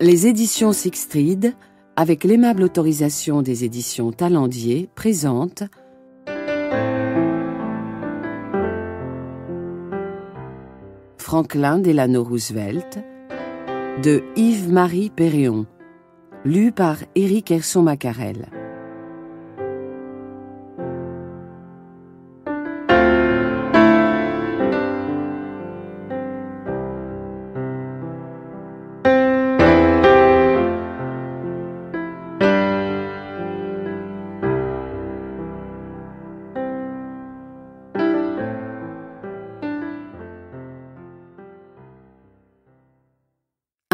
Les éditions Sixtrid, avec l'aimable autorisation des éditions Talendier, présentent Franklin Delano Roosevelt de Yves-Marie Perréon, lu par Éric Herson-Macarel.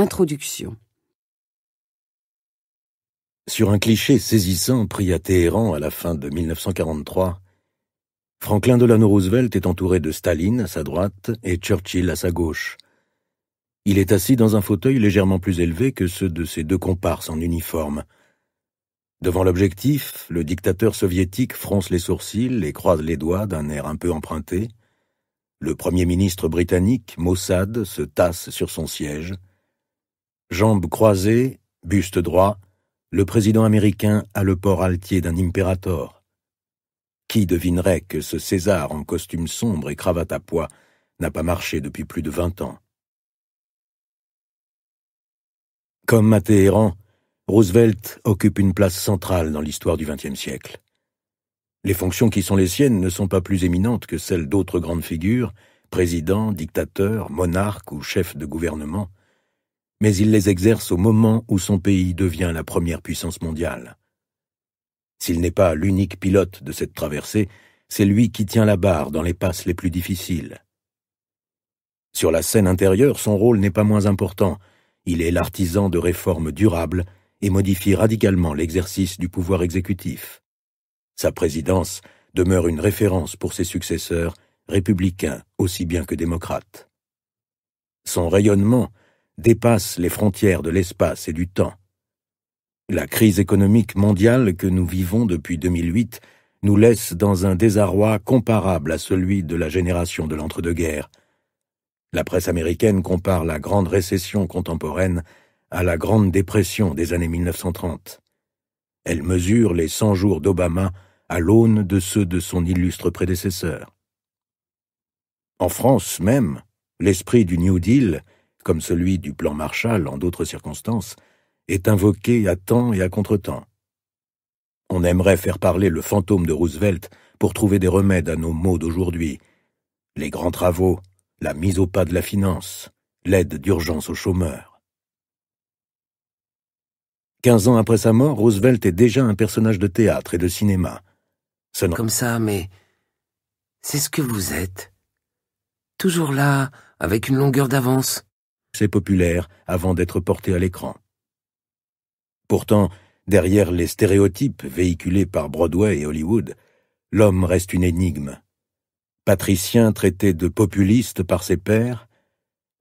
Introduction. Sur un cliché saisissant pris à Téhéran à la fin de 1943, Franklin Delano Roosevelt est entouré de Staline à sa droite et Churchill à sa gauche. Il est assis dans un fauteuil légèrement plus élevé que ceux de ses deux comparses en uniforme. Devant l'objectif, le dictateur soviétique fronce les sourcils et croise les doigts d'un air un peu emprunté. Le premier ministre britannique, Mossad, se tasse sur son siège. Jambes croisées, buste droit, le président américain a le port altier d'un impérator. Qui devinerait que ce César en costume sombre et cravate à pois n'a pas marché depuis plus de 20 ans? Comme à Téhéran, Roosevelt occupe une place centrale dans l'histoire du XXe siècle. Les fonctions qui sont les siennes ne sont pas plus éminentes que celles d'autres grandes figures, présidents, dictateurs, monarques ou chefs de gouvernement, mais il les exerce au moment où son pays devient la première puissance mondiale. S'il n'est pas l'unique pilote de cette traversée, c'est lui qui tient la barre dans les passes les plus difficiles. Sur la scène intérieure, son rôle n'est pas moins important. Il est l'artisan de réformes durables et modifie radicalement l'exercice du pouvoir exécutif. Sa présidence demeure une référence pour ses successeurs, républicains aussi bien que démocrates. Son rayonnement dépasse les frontières de l'espace et du temps. La crise économique mondiale que nous vivons depuis 2008 nous laisse dans un désarroi comparable à celui de la génération de l'entre-deux-guerres. La presse américaine compare la grande récession contemporaine à la grande dépression des années 1930. Elle mesure les 100 jours d'Obama à l'aune de ceux de son illustre prédécesseur. En France même, l'esprit du New Deal, comme celui du plan Marshall en d'autres circonstances, est invoqué à temps et à contre-temps. On aimerait faire parler le fantôme de Roosevelt pour trouver des remèdes à nos maux d'aujourd'hui. Les grands travaux, la mise au pas de la finance, l'aide d'urgence aux chômeurs. 15 ans après sa mort, Roosevelt est déjà un personnage de théâtre et de cinéma. Comme ça, mais c'est ce que vous êtes. Toujours là, avec une longueur d'avance. C'est populaire avant d'être porté à l'écran. Pourtant, derrière les stéréotypes véhiculés par Broadway et Hollywood, l'homme reste une énigme. Patricien traité de populiste par ses pairs,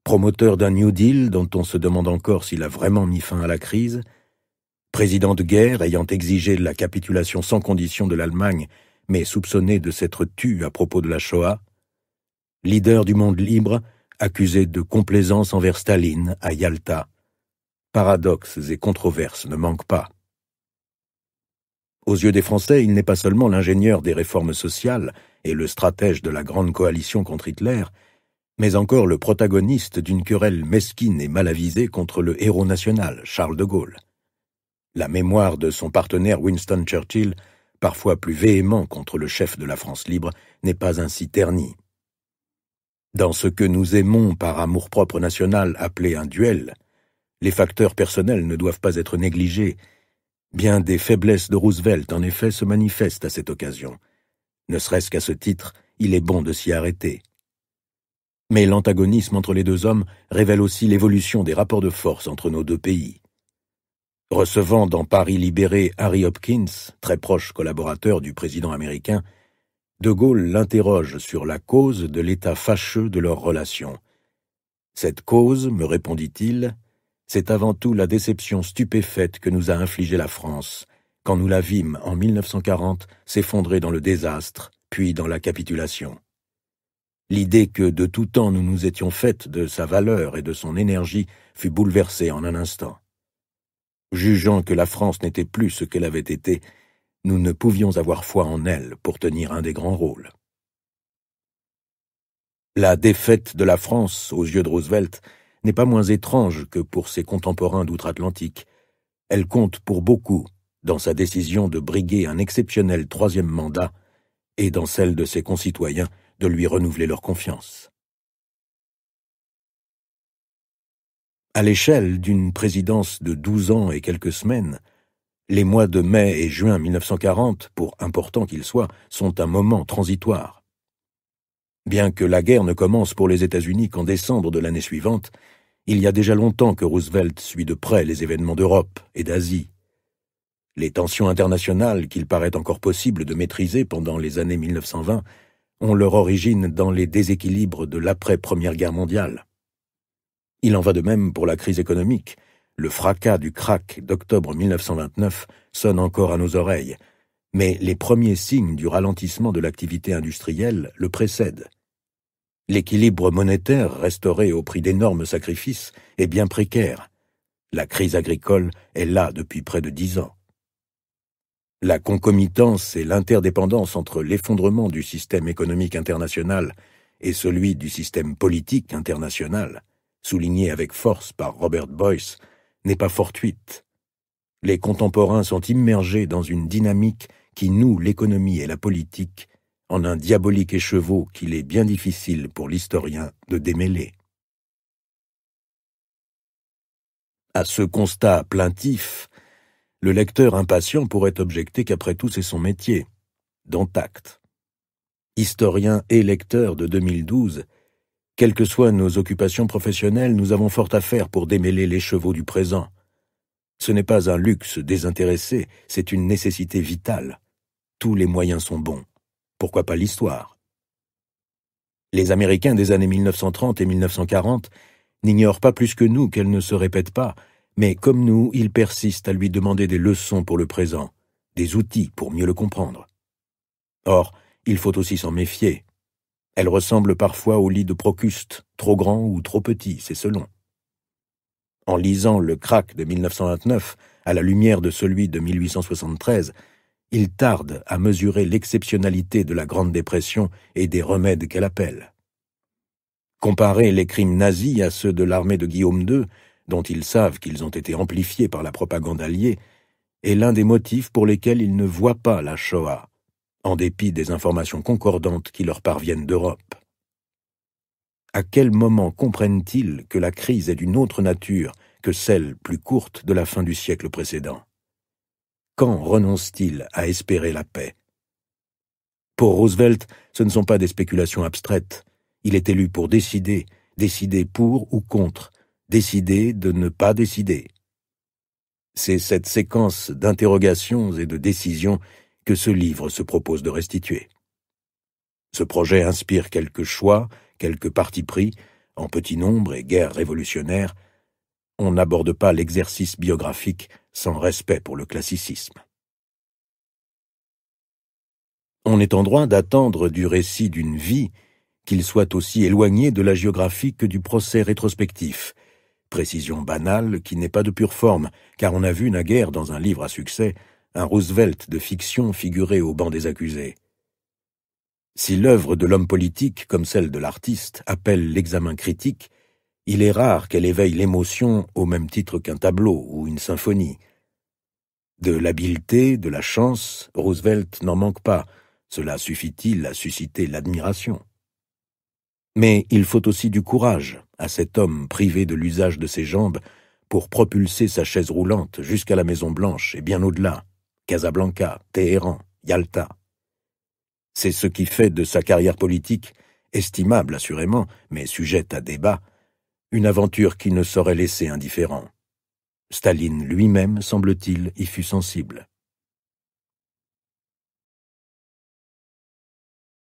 promoteur d'un New Deal dont on se demande encore s'il a vraiment mis fin à la crise, président de guerre ayant exigé la capitulation sans condition de l'Allemagne, mais soupçonné de s'être tu à propos de la Shoah, leader du monde libre, accusé de complaisance envers Staline à Yalta. Paradoxes et controverses ne manquent pas. Aux yeux des Français, il n'est pas seulement l'ingénieur des réformes sociales et le stratège de la grande coalition contre Hitler, mais encore le protagoniste d'une querelle mesquine et mal avisée contre le héros national, Charles de Gaulle. La mémoire de son partenaire Winston Churchill, parfois plus véhément contre le chef de la France libre, n'est pas ainsi ternie. Dans ce que nous aimons par amour-propre national appelé un duel, les facteurs personnels ne doivent pas être négligés. Bien des faiblesses de Roosevelt, en effet, se manifestent à cette occasion. Ne serait-ce qu'à ce titre, il est bon de s'y arrêter. Mais l'antagonisme entre les deux hommes révèle aussi l'évolution des rapports de force entre nos deux pays. Recevant dans Paris libéré Harry Hopkins, très proche collaborateur du président américain, De Gaulle l'interroge sur la cause de l'état fâcheux de leurs relations. « Cette cause, me répondit-il, c'est avant tout la déception stupéfaite que nous a infligée la France, quand nous la vîmes en 1940 s'effondrer dans le désastre, puis dans la capitulation. L'idée que de tout temps nous nous étions faites de sa valeur et de son énergie fut bouleversée en un instant. Jugeant que la France n'était plus ce qu'elle avait été, nous ne pouvions avoir foi en elle pour tenir un des grands rôles. La défaite de la France, aux yeux de Roosevelt, n'est pas moins étrange que pour ses contemporains d'outre-Atlantique. Elle compte pour beaucoup dans sa décision de briguer un exceptionnel 3e mandat et dans celle de ses concitoyens de lui renouveler leur confiance. À l'échelle d'une présidence de 12 ans et quelques semaines, les mois de mai et juin 1940, pour importants qu'ils soient, sont un moment transitoire. Bien que la guerre ne commence pour les États-Unis qu'en décembre de l'année suivante, il y a déjà longtemps que Roosevelt suit de près les événements d'Europe et d'Asie. Les tensions internationales qu'il paraît encore possible de maîtriser pendant les années 1920 ont leur origine dans les déséquilibres de l'après-Première Guerre mondiale. Il en va de même pour la crise économique. Le fracas du krach d'octobre 1929 sonne encore à nos oreilles, mais les premiers signes du ralentissement de l'activité industrielle le précèdent. L'équilibre monétaire, restauré au prix d'énormes sacrifices, est bien précaire. La crise agricole est là depuis près de 10 ans. La concomitance et l'interdépendance entre l'effondrement du système économique international et celui du système politique international, souligné avec force par Robert Boyce, n'est pas fortuite. Les contemporains sont immergés dans une dynamique qui noue l'économie et la politique en un diabolique écheveau qu'il est bien difficile pour l'historien de démêler. À ce constat plaintif, le lecteur impatient pourrait objecter qu'après tout c'est son métier, dont acte. Historien et lecteur de 2012, quelles que soient nos occupations professionnelles, nous avons fort à faire pour démêler l'écheveau du présent. Ce n'est pas un luxe désintéressé, c'est une nécessité vitale. Tous les moyens sont bons. Pourquoi pas l'histoire? Les Américains des années 1930 et 1940 n'ignorent pas plus que nous qu'elle ne se répète pas, mais comme nous, ils persistent à lui demander des leçons pour le présent, des outils pour mieux le comprendre. Or, il faut aussi s'en méfier. Elle ressemble parfois au lit de Procuste, trop grand ou trop petit, c'est selon. En lisant le krach de 1929, à la lumière de celui de 1873, il tarde à mesurer l'exceptionnalité de la Grande Dépression et des remèdes qu'elle appelle. Comparer les crimes nazis à ceux de l'armée de Guillaume II, dont ils savent qu'ils ont été amplifiés par la propagande alliée, est l'un des motifs pour lesquels ils ne voient pas la Shoah, en dépit des informations concordantes qui leur parviennent d'Europe. À quel moment comprennent-ils que la crise est d'une autre nature que celle plus courte de la fin du siècle précédent? Quand renoncent-ils à espérer la paix? Pour Roosevelt, ce ne sont pas des spéculations abstraites. Il est élu pour décider, décider pour ou contre, décider de ne pas décider. C'est cette séquence d'interrogations et de décisions que ce livre se propose de restituer. Ce projet inspire quelques choix, quelques partis pris, en petit nombre et guerre révolutionnaire. On n'aborde pas l'exercice biographique sans respect pour le classicisme. On est en droit d'attendre du récit d'une vie qu'il soit aussi éloigné de la géographie que du procès rétrospectif, précision banale qui n'est pas de pure forme, car on a vu naguère dans un livre à succès un Roosevelt de fiction figurer au banc des accusés. Si l'œuvre de l'homme politique, comme celle de l'artiste, appelle l'examen critique, il est rare qu'elle éveille l'émotion au même titre qu'un tableau ou une symphonie. De l'habileté, de la chance, Roosevelt n'en manque pas. Cela suffit-il à susciter l'admiration? Mais il faut aussi du courage à cet homme privé de l'usage de ses jambes pour propulser sa chaise roulante jusqu'à la Maison-Blanche et bien au-delà, Casablanca, Téhéran, Yalta. C'est ce qui fait de sa carrière politique, estimable assurément, mais sujette à débat, une aventure qui ne saurait laisser indifférent. Staline lui-même, semble-t-il, y fut sensible.